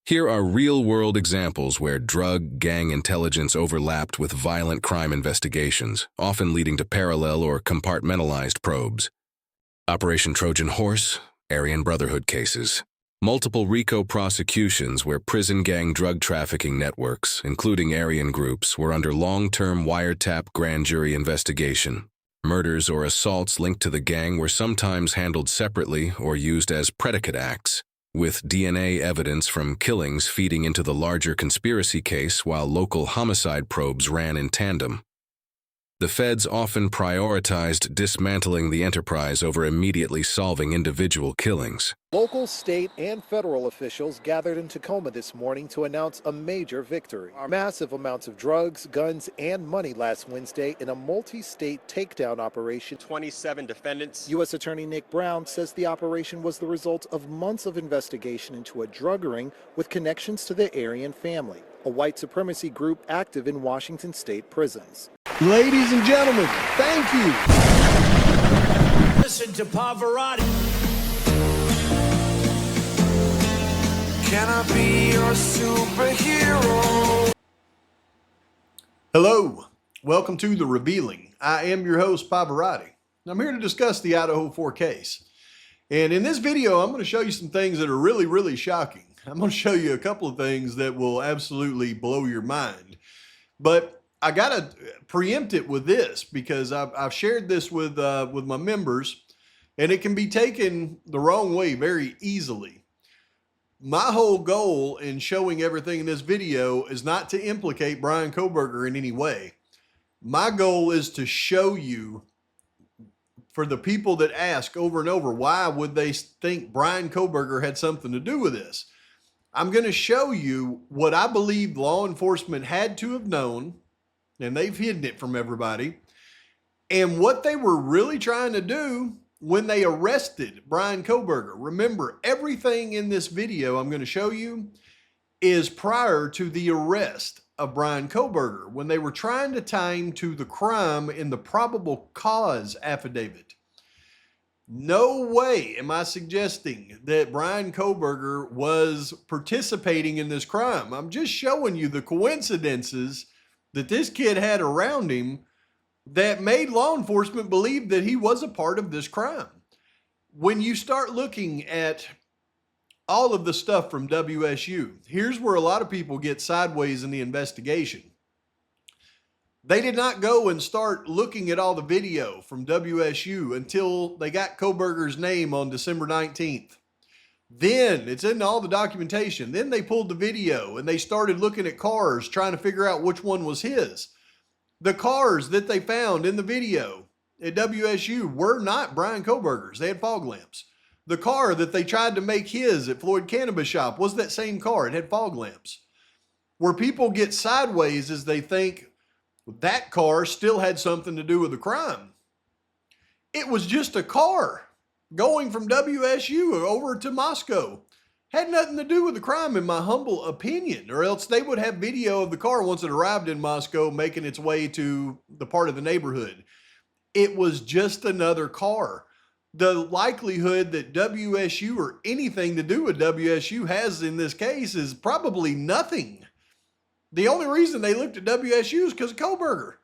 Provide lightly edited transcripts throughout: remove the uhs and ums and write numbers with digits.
Here are real-world examples where drug-gang intelligence overlapped with violent crime investigations, often leading to parallel or compartmentalized probes. Operation Trojan Horse, Aryan Brotherhood cases. Multiple RICO prosecutions where prison gang drug trafficking networks, including Aryan groups, were under long-term wiretap grand jury investigation. Murders or assaults linked to the gang were sometimes handled separately or used as predicate acts, with DNA evidence from killings feeding into the larger conspiracy case while local homicide probes ran in tandem. The feds often prioritized dismantling the enterprise over immediately solving individual killings. Local, state, and federal officials gathered in Tacoma this morning to announce a major victory. Massive amounts of drugs, guns, and money last Wednesday in a multi-state takedown operation. 27 defendants. U.S. Attorney Nick Brown says the operation was the result of months of investigation into a drug ring with connections to the Aryan family, a white supremacy group active in Washington state prisons. Ladies and gentlemen, thank you. Listen to Pavarotti. Can I be your superhero? Hello, welcome to The Revealing. I am your host, Pavarotti. I'm here to discuss the Idaho 4 case. And in this video, I'm going to show you some things that are really shocking. I'm going to show you a couple of things that will absolutely blow your mind. But I got to preempt it with this because I've shared this with my members, and it can be taken the wrong way very easily. My whole goal in showing everything in this video is not to implicate Bryan Kohberger in any way. My goal is to show you, for the people that ask over and over, why would they think Bryan Kohberger had something to do with this? I'm going to show you what I believe law enforcement had to have known, and they've hidden it from everybody, and what they were really trying to do when they arrested Bryan Kohberger. Remember, everything in this video I'm going to show you is prior to the arrest of Bryan Kohberger, when they were trying to tie him to the crime in the probable cause affidavit. No way am I suggesting that Bryan Kohberger was participating in this crime. I'm just showing you the coincidences that this kid had around him that made law enforcement believe that he was a part of this crime. When you start looking at all of the stuff from WSU, here's where a lot of people get sideways in the investigation. They did not go and start looking at all the video from WSU until they got Kohberger's name on December 19th. Then it's in all the documentation. Then they pulled the video and they started looking at cars, trying to figure out which one was his. The cars that they found in the video at WSU were not Bryan Kohberger's. They had fog lamps. The car that they tried to make his at Floyd Cannabis Shop was that same car. It had fog lamps. Where people get sideways is they think that car still had something to do with the crime. It was just a car going from WSU over to Moscow. Had nothing to do with the crime, in my humble opinion, or else they would have video of the car once it arrived in Moscow making its way to the part of the neighborhood. It was just another car. The likelihood that WSU or anything to do with WSU has in this case is probably nothing. The only reason they looked at WSU is because of Kohberger.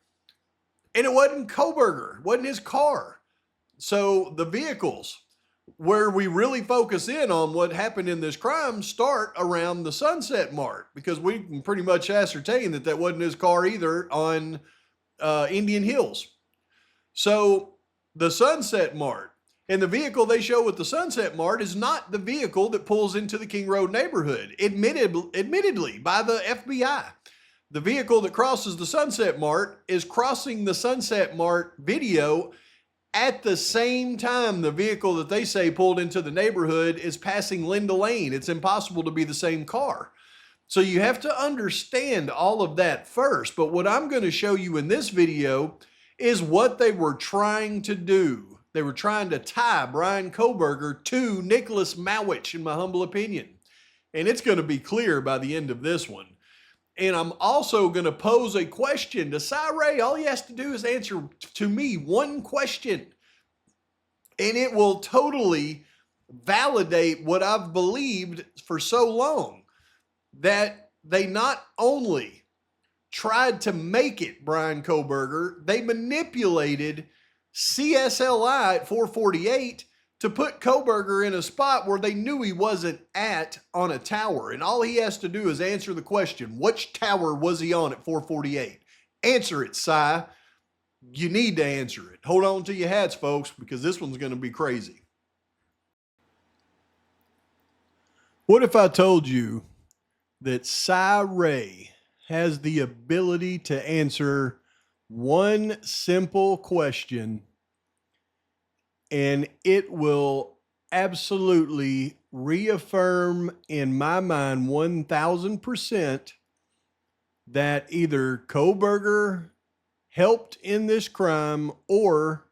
And it wasn't Kohberger, it wasn't his car. So the vehicles where we really focus in on what happened in this crime start around the Sunset Mart, because we can pretty much ascertain that that wasn't his car either on Indian Hills. So the Sunset Mart, and the vehicle they show at the Sunset Mart is not the vehicle that pulls into the King Road neighborhood, admittedly by the FBI. The vehicle that crosses the Sunset Mart is crossing the Sunset Mart video at the same time the vehicle that they say pulled into the neighborhood is passing Linda Lane. It's impossible to be the same car. So you have to understand all of that first. But what I'm going to show you in this video is what they were trying to do. They were trying to tie Bryan Kohberger to Nicholas Mauitch, in my humble opinion. And it's going to be clear by the end of this one. And I'm also going to pose a question to Cy-Ray. All he has to do is answer to me one question, and it will totally validate what I've believed for so long. that they not only tried to make it Brian Kohberger, they manipulated CSLI at 448 to put Kohberger in a spot where they knew he wasn't at on a tower. And all he has to do is answer the question, which tower was he on at 448? Answer it, Si. You need to answer it. Hold on to your hats, folks, because this one's going to be crazy. What if I told you that Si Ray has the ability to answer one simple question and it will absolutely reaffirm in my mind 1000% that either Kohberger helped in this crime or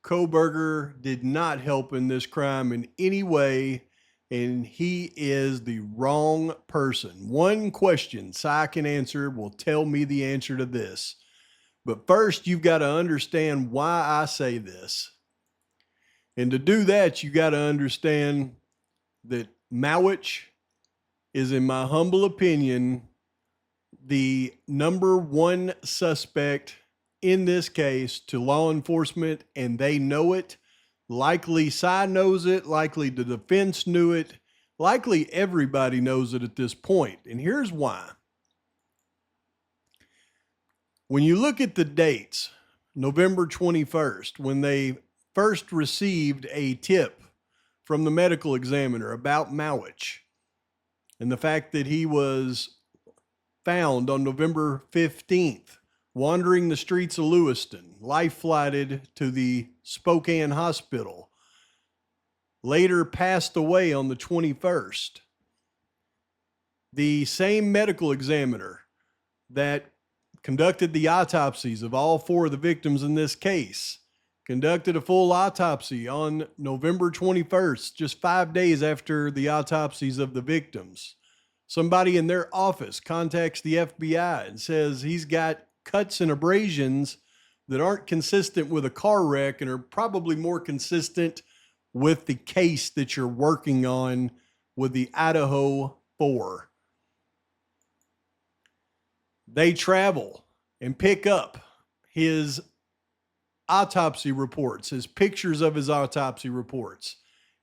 Kohberger did not help in this crime in any way, and he is the wrong person. One question Si can answer will tell me the answer to this. But first, you've got to understand why I say this. And to do that, you got to understand that Mauitch is, in my humble opinion, the number one suspect in this case to law enforcement, and they know it. Likely Si knows it, likely the defense knew it, likely everybody knows it at this point. And here's why. When you look at the dates, November 21st, when they first received a tip from the medical examiner about Mauitch and the fact that he was found on November 15th, wandering the streets of Lewiston, life-flighted to the Spokane Hospital, later passed away on the 21st. The same medical examiner that conducted the autopsies of all four of the victims in this case conducted a full autopsy on November 21st, just 5 days after the autopsies of the victims. Somebody in their office contacts the FBI and says he's got cuts and abrasions that aren't consistent with a car wreck and are probably more consistent with the case that you're working on with the Idaho 4. They travel and pick up his autopsy reports, his pictures of his autopsy reports,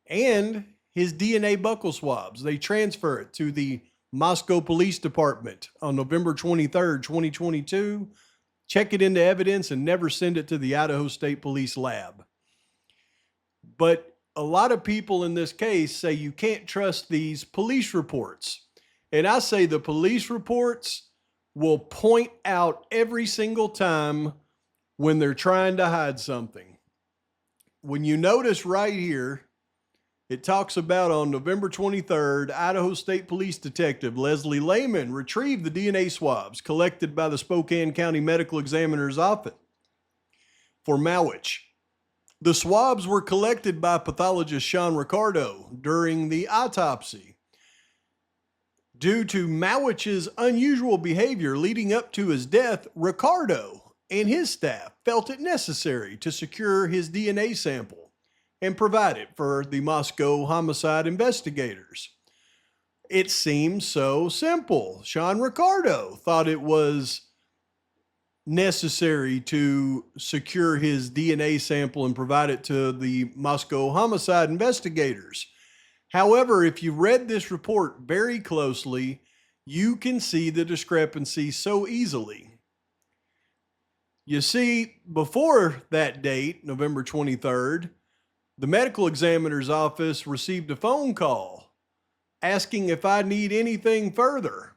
and his DNA buccal swabs. They transfer it to the Moscow Police Department on November 23rd, 2022, check it into evidence, and never send it to the Idaho State Police lab. But a lot of people in this case say you can't trust these police reports. And I say the police reports will point out every single time when they're trying to hide something. When you notice right here, it talks about on November 23rd, Idaho State Police Detective Leslie Lehman retrieved the DNA swabs collected by the Spokane County Medical Examiner's Office for Mauitch. The swabs were collected by pathologist Sean Ricardo during the autopsy. Due to Mauitch's unusual behavior leading up to his death, Ricardo and his staff felt it necessary to secure his DNA sample and provide it for the Moscow homicide investigators. It seems so simple. Sean Ricardo thought it was necessary to secure his DNA sample and provide it to the Moscow homicide investigators. However, if you read this report very closely, you can see the discrepancy so easily. You see, before that date, November 23rd, the medical examiner's office received a phone call asking if I need anything further,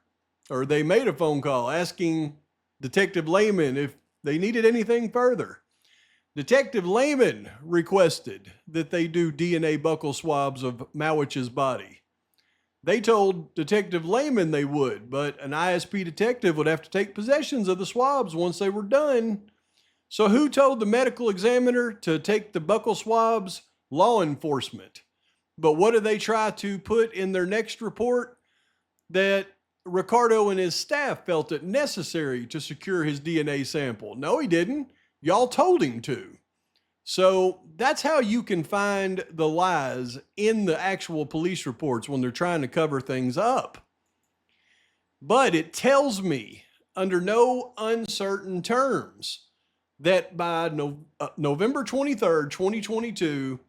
or they made a phone call asking Detective Lehman if they needed anything further. Detective Lehman requested that they do DNA buccal swabs of Mauitch's body. They told Detective Lehman they would, but an ISP detective would have to take possessions of the swabs once they were done. So who told the medical examiner to take the buccal swabs? Law enforcement. But what did they try to put in their next report? That Ricardo and his staff felt it necessary to secure his DNA sample. No, he didn't. Y'all told him to. So that's how you can find the lies in the actual police reports when they're trying to cover things up. But it tells me under no uncertain terms that by November 23rd, 2022,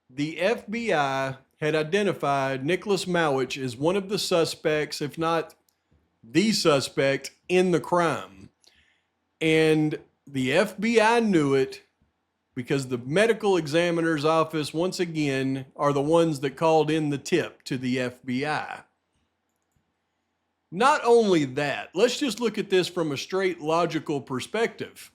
the FBI had identified Nicholas Mauitch as one of the suspects, if not the suspect, in the crime. And the FBI knew it because the medical examiner's office, once again, are the ones that called in the tip to the FBI. Not only that, let's just look at this from a straight logical perspective.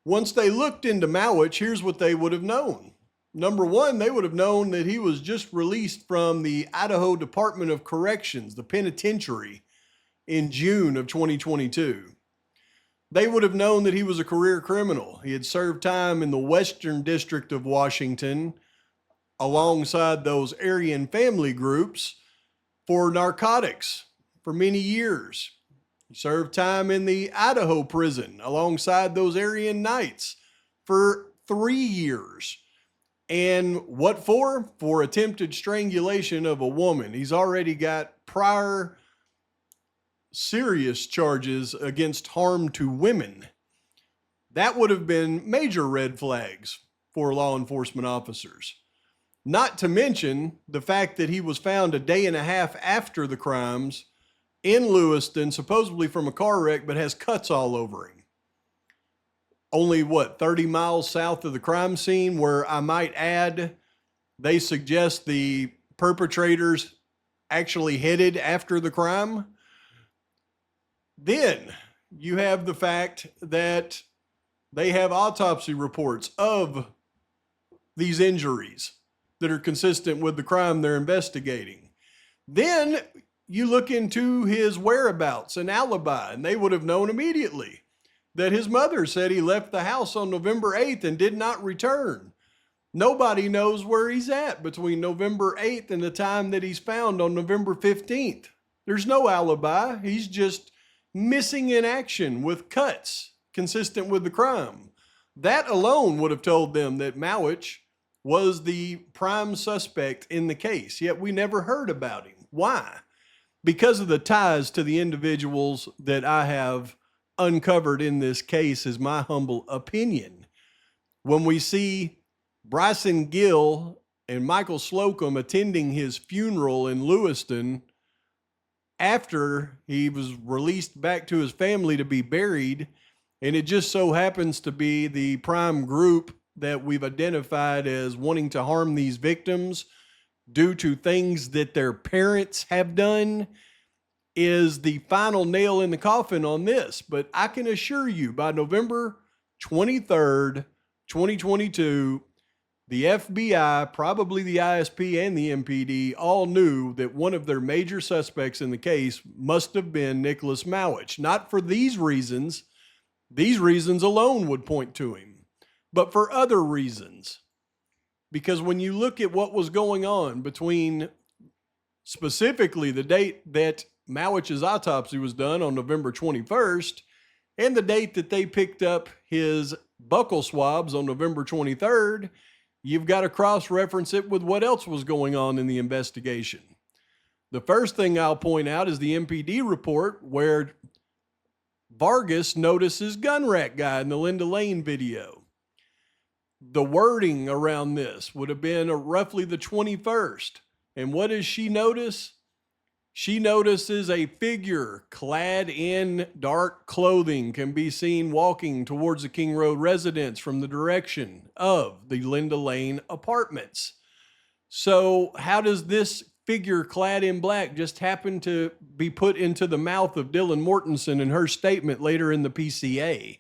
Once they looked into Mauitch, here's what they would have known. Number one, they would have known that he was just released from the Idaho Department of Corrections, the penitentiary, in June of 2022. They would have known that he was a career criminal. He had served time in the Western District of Washington alongside those Aryan family groups for narcotics for many years. He served time in the Idaho prison alongside those Aryan Knights for 3 years. And what for? For attempted strangulation of a woman. He's already got prior serious charges against harm to women. That would have been major red flags for law enforcement officers. Not to mention the fact that he was found a day and a half after the crimes in Lewiston, supposedly from a car wreck, but has cuts all over him. Only, 30 miles south of the crime scene, where I might add, they suggest the perpetrators actually headed after the crime. Then you have the fact that they have autopsy reports of these injuries that are consistent with the crime they're investigating. Then you look into his whereabouts and alibi, and they would have known immediately that his mother said he left the house on November 8th and did not return. Nobody knows where he's at between November 8th and the time that he's found on November 15th. There's no alibi. He's just missing in action with cuts consistent with the crime. That alone would have told them that Mauitch was the prime suspect in the case, yet we never heard about him. Why? Because of the ties to the individuals that I have uncovered in this case, is my humble opinion. When we see Bryson Gill and Michael Slocum attending his funeral in Lewiston after he was released back to his family to be buried, and it just so happens to be the prime group that we've identified as wanting to harm these victims due to things that their parents have done, is the final nail in the coffin on this. But I can assure you, by November 23rd, 2022, the FBI, probably the ISP and the MPD, all knew that one of their major suspects in the case must have been Nicholas Mauitch. Not for these reasons. These reasons alone would point to him, but for other reasons. Because when you look at what was going on between specifically the date that Mauitch's autopsy was done on November 21st and the date that they picked up his buccal swabs on November 23rd, you've got to cross-reference it with what else was going on in the investigation. The first thing I'll point out is the MPD report where Vargas notices gun rack guy in the Linda Lane video. The wording around this would have been roughly the 21st. And what does she notice? She notices a figure clad in dark clothing can be seen walking towards the King Road residence from the direction of the Linda Lane apartments. So how does this figure clad in black just happen to be put into the mouth of Dylan Mortensen in her statement later in the PCA?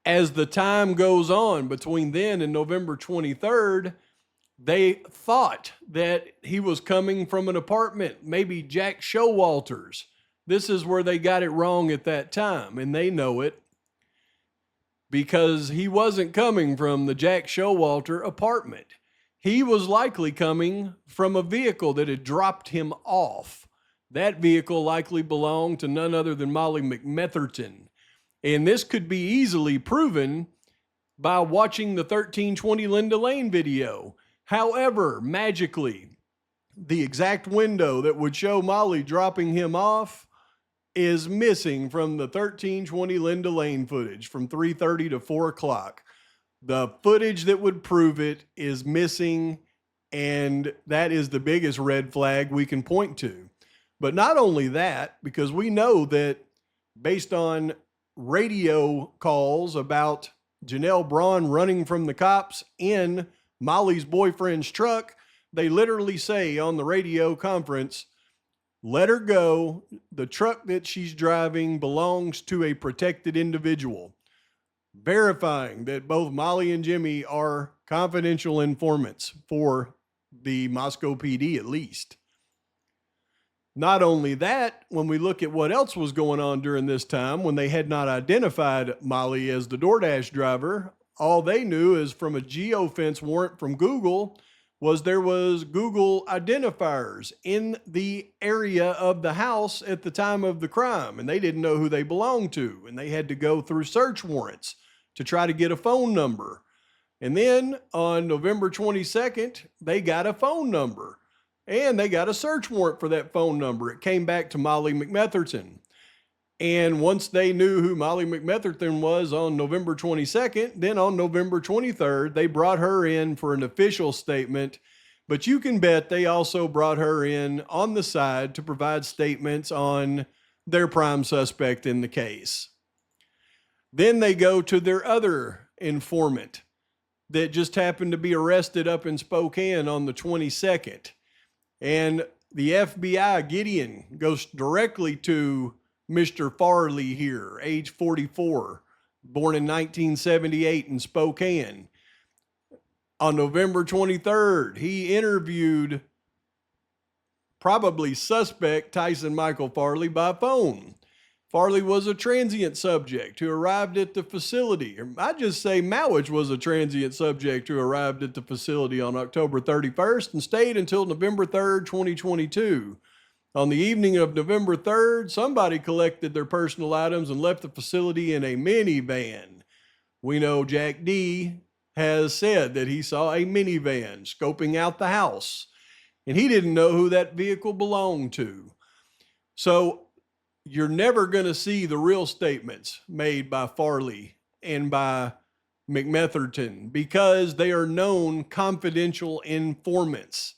As the time goes on between then and November 23rd, they thought that he was coming from an apartment, maybe Jack Showalter's. This is where they got it wrong at that time, and they know it because he wasn't coming from the Jack Showalter apartment. He was likely coming from a vehicle that had dropped him off. That vehicle likely belonged to none other than Molly McMetherton. And this could be easily proven by watching the 1320 Linda Lane video. However, magically, the exact window that would show Molly dropping him off is missing from the 1320 Linda Lane footage from 3:30 to 4 o'clock. The footage that would prove it is missing, and that is the biggest red flag we can point to. But not only that, because we know that based on radio calls about Janelle Braun running from the cops in Molly's boyfriend's truck, they literally say on the radio conference, let her go. The truck that she's driving belongs to a protected individual, verifying that both Molly and Jimmy are confidential informants for the Moscow PD at least. Not only that, when we look at what else was going on during this time, when they had not identified Molly as the DoorDash driver, all they knew is from a geofence warrant from Google was there was Google identifiers in the area of the house at the time of the crime, and they didn't know who they belonged to, and they had to go through search warrants to try to get a phone number. And then on November 22nd, they got a phone number, and they got a search warrant for that phone number. It came back to Molly McMetherton. And once they knew who Molly McMetherton was on November 22nd, then on November 23rd, they brought her in for an official statement. But you can bet they also brought her in on the side to provide statements on their prime suspect in the case. Then they go to their other informant that just happened to be arrested up in Spokane on the 22nd. And the FBI, Gideon, goes directly to Mr. Farley here, age 44, born in 1978 in Spokane. On November 23rd, he interviewed probably suspect Tyson Michael Farley by phone. Farley was a transient subject who arrived at the facility. Or I just say Mauitch was a transient subject who arrived at the facility on October 31st and stayed until November 3rd, 2022. On the evening of November 3rd, somebody collected their personal items and left the facility in a minivan. We know Jack D has said that he saw a minivan scoping out the house, and he didn't know who that vehicle belonged to. So you're never going to see the real statements made by Farley and by McMetherton because they are known confidential informants.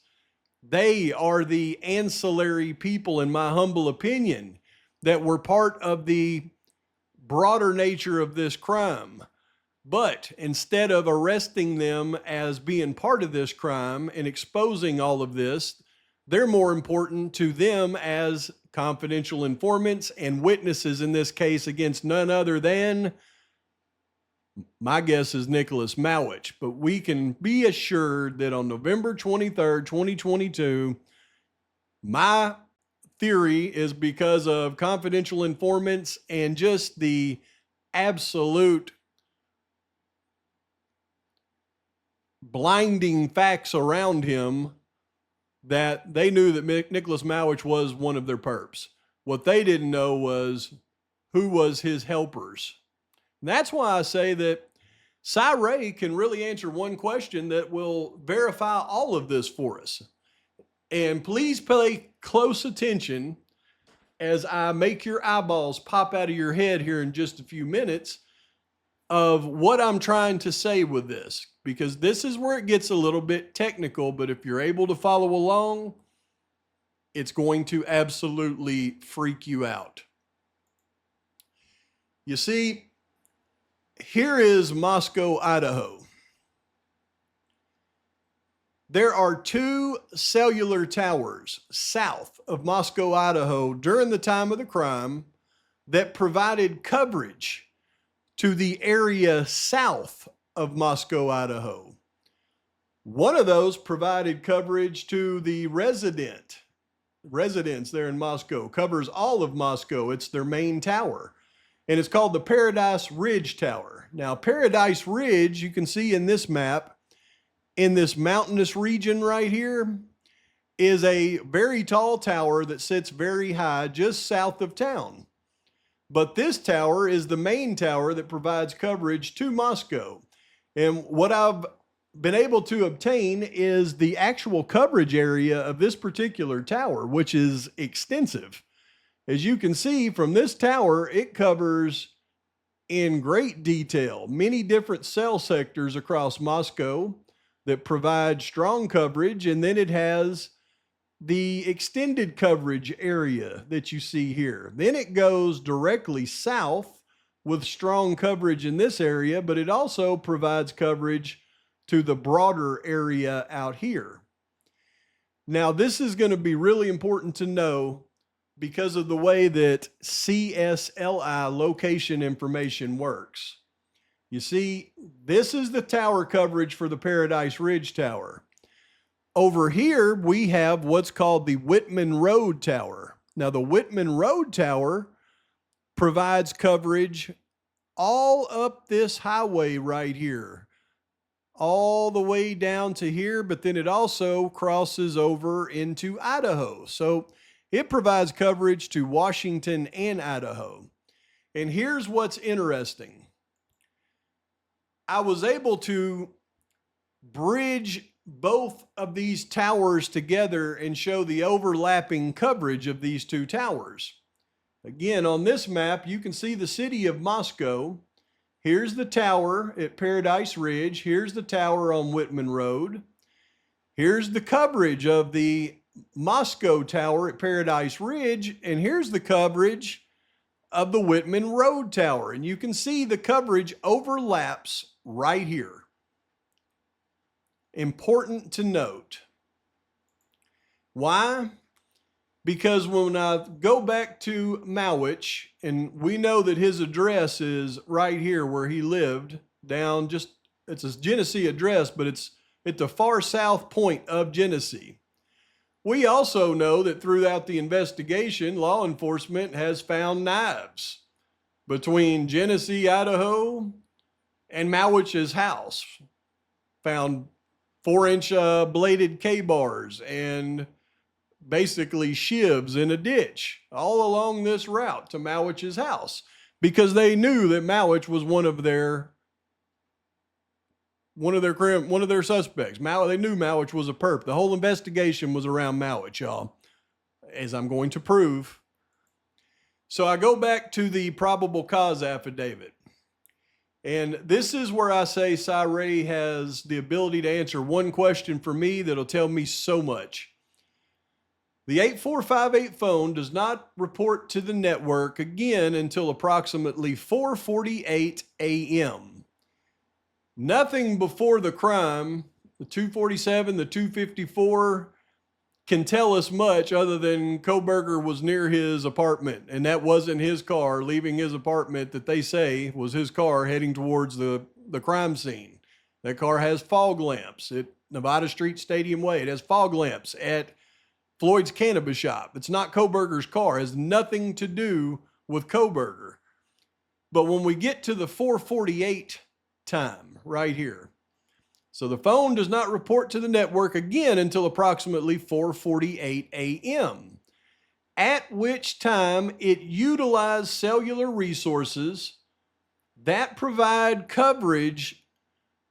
They are the ancillary people, in my humble opinion, that were part of the broader nature of this crime. But instead of arresting them as being part of this crime and exposing all of this, they're more important to them as confidential informants and witnesses in this case against none other than, my guess is Nicholas Mauitch. But we can be assured that on November 23rd, 2022, my theory is because of confidential informants and just the absolute blinding facts around him that they knew that Nicholas Mauitch was one of their perps. What they didn't know was who was his helpers. And that's why I say that Cy Ray can really answer one question that will verify all of this for us. And please pay close attention as I make your eyeballs pop out of your head here in just a few minutes of what I'm trying to say with this, because this is where it gets a little bit technical, but if you're able to follow along, it's going to absolutely freak you out. You see, here is Moscow, Idaho. There are 2 cellular towers south of Moscow, Idaho during the time of the crime that provided coverage to the area south of Moscow, Idaho. One of those provided coverage to the residence there in Moscow, covers all of Moscow. It's their main tower, and it's called the Paradise Ridge Tower. Now, Paradise Ridge, you can see in this map, in this mountainous region right here, is a very tall tower that sits very high just south of town. But this tower is the main tower that provides coverage to Moscow. And what I've been able to obtain is the actual coverage area of this particular tower, which is extensive. As you can see from this tower, it covers in great detail many different cell sectors across Moscow that provide strong coverage, and then it has the extended coverage area that you see here. Then it goes directly south with strong coverage in this area, but it also provides coverage to the broader area out here. Now, this is going to be really important to know because of the way that CSLI location information works. You see, this is the tower coverage for the Paradise Ridge Tower. Over here, we have what's called the Whitman Road Tower. Now, the Whitman Road Tower provides coverage all up this highway right here, all the way down to here, but then it also crosses over into Idaho. So it provides coverage to Washington and Idaho. And here's what's interesting. I was able to bridge both of these towers together and show the overlapping coverage of these two towers. Again, on this map, you can see the city of Moscow. Here's the tower at Paradise Ridge. Here's the tower on Whitman Road. Here's the coverage of the Moscow Tower at Paradise Ridge. And here's the coverage of the Whitman Road Tower. And you can see the coverage overlaps right here. Important to note. Why? Because when I go back to Mauitch, and we know that his address is right here where he lived, down just, it's a Genesee address, but it's at the far south point of Genesee. We also know that throughout the investigation, law enforcement has found knives between Genesee, Idaho, and Mauitch's house. Found 4-inch bladed K-bars and basically shivs in a ditch all along this route to Mauitch's house, because they knew that Mauitch was one of their suspects. They knew Mauitch was a perp. The whole investigation was around Mauitch, y'all, as I'm going to prove. So I go back to the probable cause affidavit. And this is where I say Cy Ray has the ability to answer one question for me that'll tell me so much. The 8458 phone does not report to the network again until approximately 4:48 a.m. Nothing before the crime, the 247, the 254, can tell us much other than Kohberger was near his apartment, and that wasn't his car leaving his apartment that they say was his car heading towards the crime scene. That car has fog lamps at Nevada Street Stadium Way. It has fog lamps at Floyd's Cannabis Shop. It's not Kohberger's car. It has nothing to do with Kohberger. But when we get to the 4:48 time right here, so the phone does not report to the network again until approximately 4:48 a.m., at which time it utilized cellular resources that provide coverage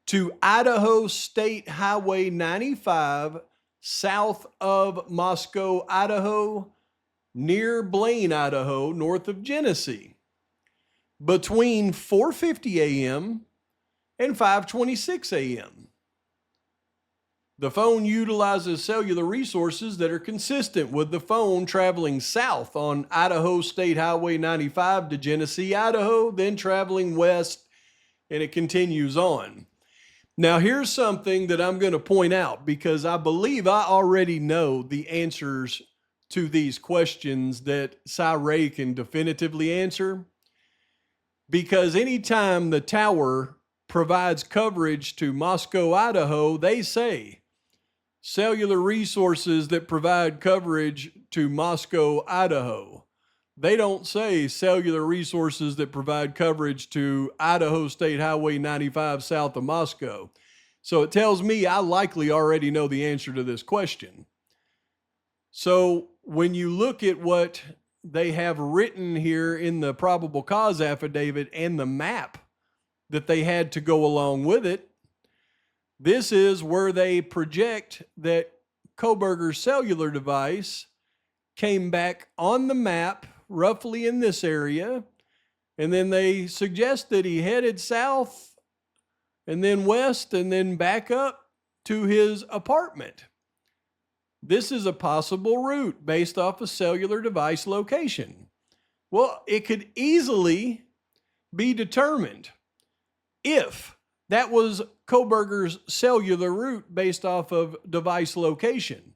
to Idaho State Highway 95 south of Moscow, Idaho, near Blaine, Idaho, north of Genesee, between 4:50 a.m. and 5:26 a.m. The phone utilizes cellular resources that are consistent with the phone traveling south on Idaho State Highway 95 to Genesee, Idaho, then traveling west, and it continues on. Now, here's something that I'm going to point out, because I believe I already know the answers to these questions that Cy Ray can definitively answer. Because anytime the tower provides coverage to Moscow, Idaho, they say cellular resources that provide coverage to Moscow, Idaho. They don't say cellular resources that provide coverage to Idaho State Highway 95 south of Moscow. So it tells me I likely already know the answer to this question. So when you look at what they have written here in the probable cause affidavit and the map that they had to go along with it, This is where they project that Koberger's cellular device came back on the map, roughly in this area, and then they suggest that he headed south and then west and then back up to his apartment. This is a possible route based off a cellular device location. Well, it could easily be determined if that was Koberger's cellular route based off of device location,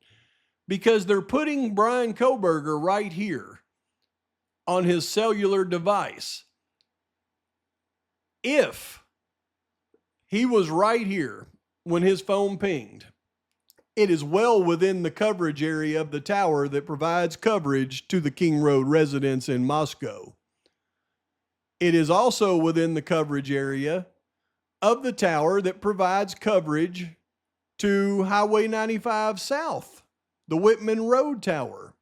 because they're putting Brian Koberger right here on his cellular device. If he was right here when his phone pinged, it is well within the coverage area of the tower that provides coverage to the King Road residents in Moscow. It is also within the coverage area of the tower that provides coverage to Highway 95 South, the Whitman Road Tower.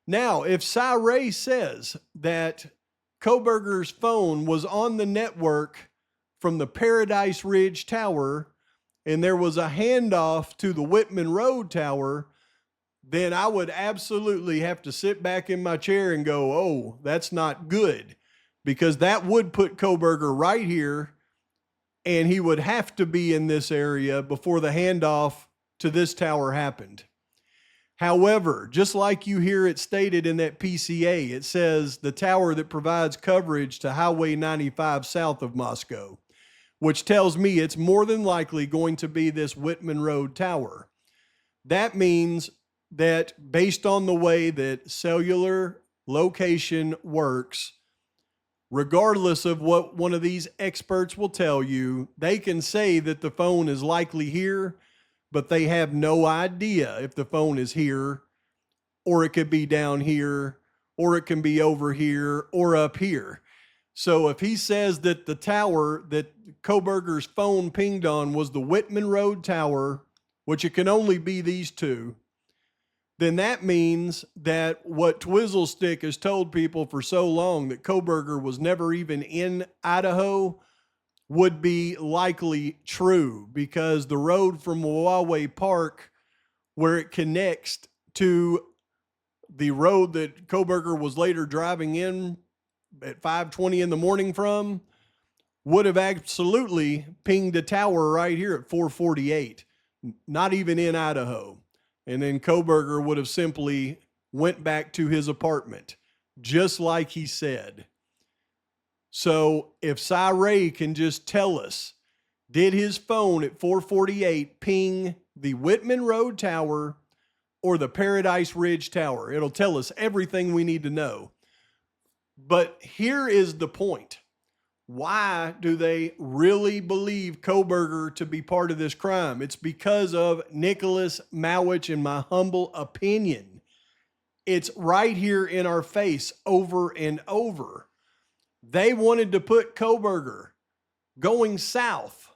Now, if Cy Ray says that Koberger's phone was on the network from the Paradise Ridge Tower and there was a handoff to the Whitman Road Tower, then I would absolutely have to sit back in my chair and go, oh, that's not good, because that would put Koberger right here, and he would have to be in this area before the handoff to this tower happened. However, just like you hear it stated in that PCA, it says the tower that provides coverage to Highway 95 south of Moscow, which tells me it's more than likely going to be this Whitman Road Tower. That means that based on the way that cellular location works, regardless of what one of these experts will tell you, they can say that the phone is likely here, but they have no idea if the phone is here, or it could be down here, or it can be over here, or up here. So if he says that the tower that Koberger's phone pinged on was the Whitman Road Tower, which it can only be these two, then that means that what Twizzlestick has told people for so long, that Koberger was never even in Idaho, would be likely true, because the road from Mauitch Park, where it connects to the road that Koberger was later driving in at 5:20 in the morning from, would have absolutely pinged a tower right here at 448, not even in Idaho. And then Koberger would have simply went back to his apartment, just like he said. So if Cy Ray can just tell us, did his phone at 448 ping the Whitman Road Tower or the Paradise Ridge Tower? It'll tell us everything we need to know. But here is the point. Why do they really believe Koberger to be part of this crime? It's because of Nicholas Mauitch, in my humble opinion. It's right here in our face over and over. They wanted to put Koberger going south.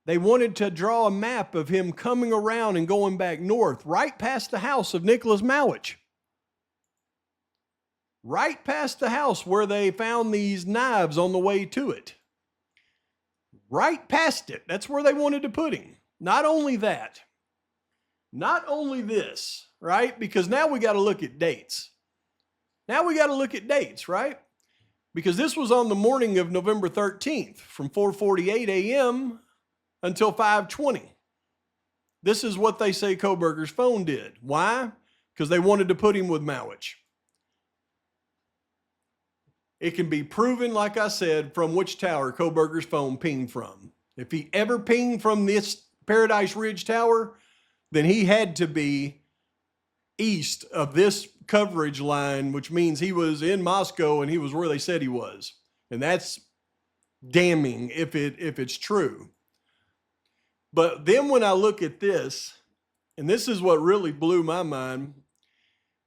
They wanted to draw a map of him coming around and going back north, right past the house of Nicholas Mauitch. Right past the house where they found these knives on the way to it. Right past it. That's where they wanted to put him. Not only that, not only this, right? Because now we got to look at dates. Right? Because this was on the morning of November 13th from 4:48 a.m. until 5:20. This is what they say Koberger's phone did. Why? Because they wanted to put him with Mauitch. It can be proven, like I said, from which tower Koberger's phone pinged from. If he ever pinged from this Paradise Ridge Tower, then he had to be east of this coverage line, which means he was in Moscow and he was where they said he was. And that's damning if it's true. But then when I look at this, and this is what really blew my mind,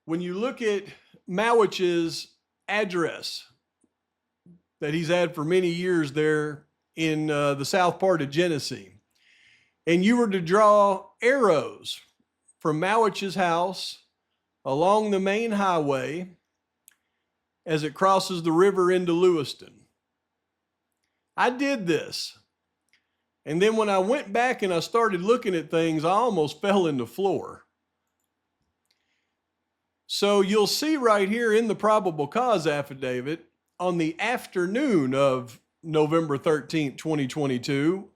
when you look at Mauitch's address that he's had for many years there in the south part of Genesee, and you were to draw arrows from Mauitch's house along the main highway as it crosses the river into Lewiston. I did this, And then when I went back and I started looking at things, I almost fell in the floor. So you'll see right here in the probable cause affidavit, on the afternoon of November 13th, 2022,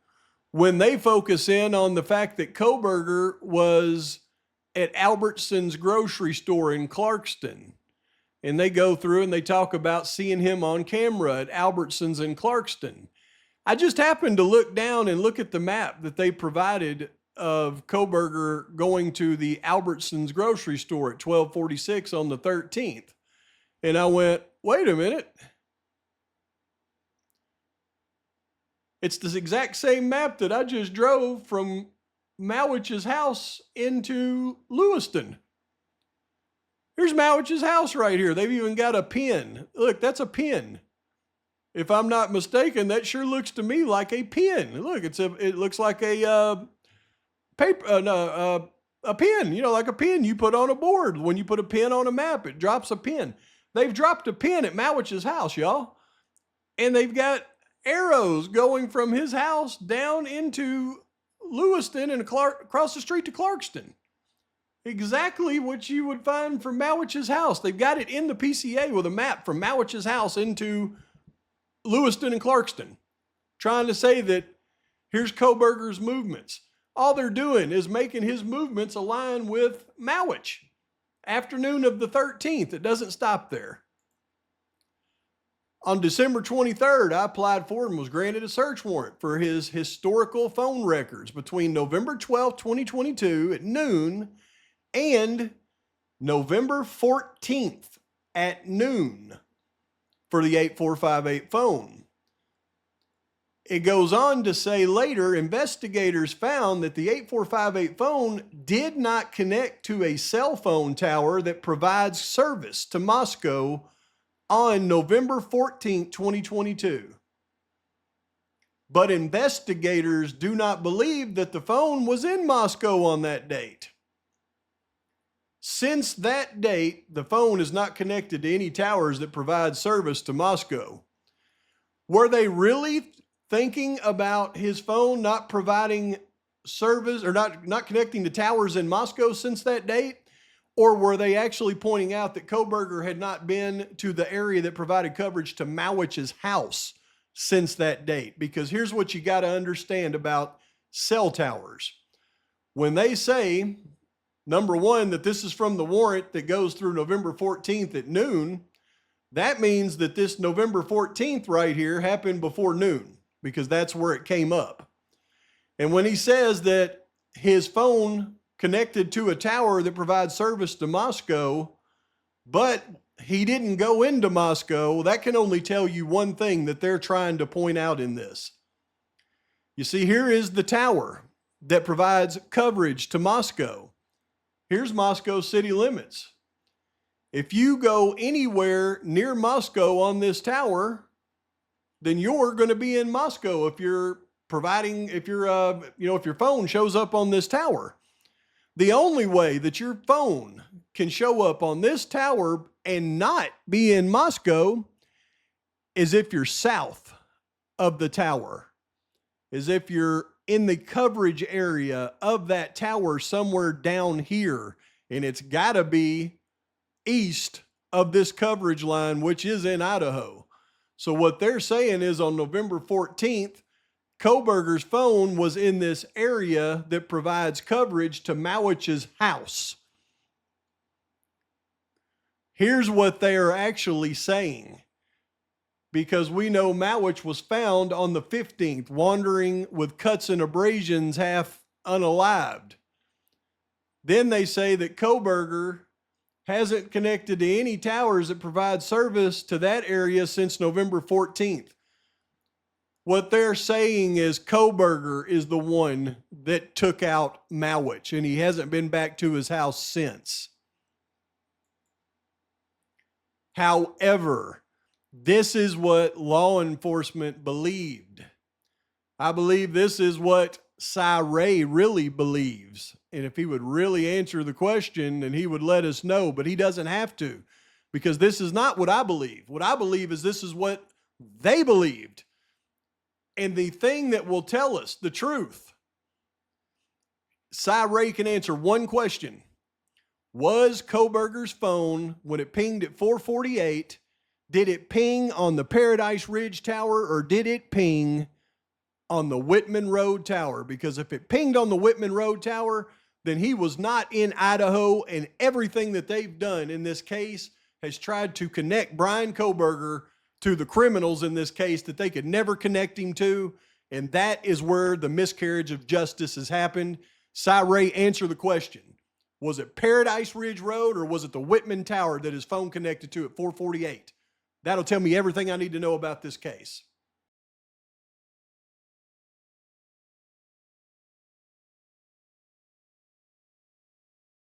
when they focus in on the fact that Kohberger was at Albertson's grocery store in Clarkston. And they go through and they talk about seeing him on camera at Albertson's in Clarkston. I just happened to look down and look at the map that they provided of Kohberger going to the Albertson's grocery store at 1246 on the 13th. And I went, wait a minute. It's this exact same map that I just drove from Mauitch's house into Lewiston. Here's Mauitch's house right here. They've even got a pin. Look, that's a pin. If I'm not mistaken, that sure looks to me like a pin. Look, it looks like a paper, a pin. You know, like a pin you put on a board. When you put a pin on a map, it drops a pin. They've dropped a pin at Mauitch's house, y'all, and they've got arrows going from his house down into Lewiston and across the street to Clarkston. Exactly what you would find from Mauitch's house. They've got it in the PCA with a map from Mauitch's house into Lewiston and Clarkston, trying to say that here's Kohberger's movements. All they're doing is making his movements align with Mauitch. Afternoon of the 13th, it doesn't stop there. On December 23rd, I applied for and was granted a search warrant for his historical phone records between November 12th, 2022 at noon and November 14th at noon for the 8458 phone. It goes on to say later, investigators found that the 8458 phone did not connect to a cell phone tower that provides service to Moscow on November 14th, 2022. But investigators do not believe that the phone was in Moscow on that date. Since that date, the phone is not connected to any towers that provide service to Moscow. Were they really thinking about his phone not providing service or not connecting to towers in Moscow since that date? Or were they actually pointing out that Kohberger had not been to the area that provided coverage to Mauitch's house since that date? Because here's what you got to understand about cell towers. When they say, number one, that this is from the warrant that goes through November 14th at noon, that means that this November 14th right here happened before noon, because that's where it came up. And when he says that his phone connected to a tower that provides service to Moscow, but he didn't go into Moscow, that can only tell you one thing that they're trying to point out in this. You see, here is the tower that provides coverage to Moscow. Here's Moscow city limits. If you go anywhere near Moscow on this tower, then you're going to be in Moscow if your phone shows up on this tower. The only way that your phone can show up on this tower and not be in Moscow is if you're south of the tower, is if you're in the coverage area of that tower somewhere down here, and it's got to be east of this coverage line, which is in Idaho. So what they're saying is on November 14th, Kohberger's phone was in this area that provides coverage to Mauitch's house. Here's what they are actually saying, because we know Mauitch was found on the 15th, wandering with cuts and abrasions, half unalived. Then they say that Kohberger hasn't connected to any towers that provide service to that area since November 14th. What they're saying is Kohberger is the one that took out Mauitch, and he hasn't been back to his house since. However, this is what law enforcement believed. I believe this is what Cy Ray really believes. And if he would really answer the question, then he would let us know, but he doesn't have to, because this is not what I believe. What I believe is this is what they believed. And the thing that will tell us the truth, Ray can answer one question. Was Kohberger's phone, when it pinged at 4:48, did it ping on the Paradise Ridge Tower or did it ping on the Whitman Road Tower? Because if it pinged on the Whitman Road Tower, then he was not in Idaho, and everything that they've done in this case has tried to connect Brian Kohberger to the criminals in this case that they could never connect him to, and that is where the miscarriage of justice has happened. Ray, answer the question. Was it Paradise Ridge Road or was it the Whitman Tower that his phone connected to at 4:48? That'll tell me everything I need to know about this case.